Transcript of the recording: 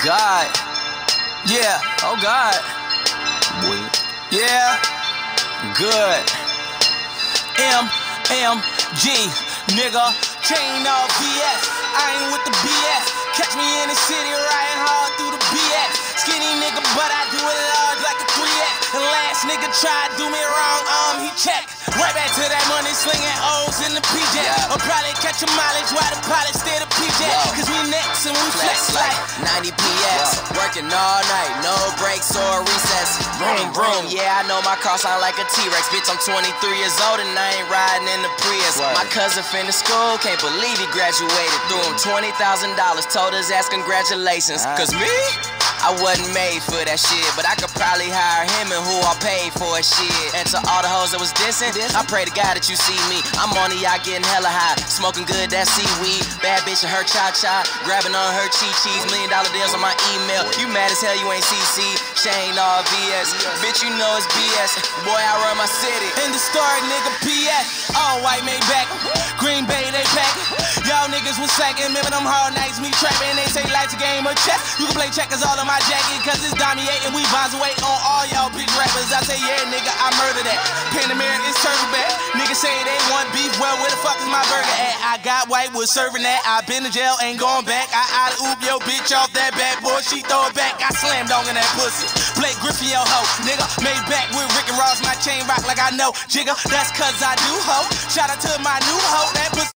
God. Yeah. Oh God. Yeah. Good. MMG, nigga. Chain off BS. I ain't with the BS. Catch me in the city riding hard through the BS. Skinny nigga, but I do it large like a 3X. The last nigga tried do me wrong, he checked. Right back to that money slinging O's in the PJ. I'll probably catch a mileage while the pilot stay the PJ. Cause we next and we flex like 90 PS. Working all night, no breaks or recess. Vroom, vroom, yeah, I know my car sound like a T-Rex. Bitch, I'm 23 years old and I ain't riding in the Prius. My cousin finished school, can't believe he graduated. Threw him $20,000, told his ass congratulations. Cause me? I wasn't made for that shit, but I could probably hire him and who I paid for shit. And to all the hoes that was dissing, I pray to God that you see me. I'm on the yacht getting hella high, smoking good, that seaweed. Bad bitch and her cha-cha, grabbing on her cheese. $1 million deals on my email. You mad as hell you ain't CC. Shane all VS, bitch you know it's BS. Boy I run my city. In the story nigga PS, all white made back. Green Bay they pack. Y'all niggas was slacking, remember them hard nights me trapping. They say life's a game of chess. You can play checkers all on my jacket, cause it's dominating. We bonds away on all y'all big rappers. I say, yeah, nigga, I murder that. Panamera is serving back. Niggas say they want beef, well, where the fuck is my burger at? I got white, was serving that. I been to jail, ain't going back. I oop your bitch off that bad boy, she throw it back. I slam dong in that pussy. Blake Griffin, yo hoe, nigga. Made back with Rick and Ross, my chain rock like I know. Jigga, that's cause I do hoe. Shout out to my new hoe, that pussy.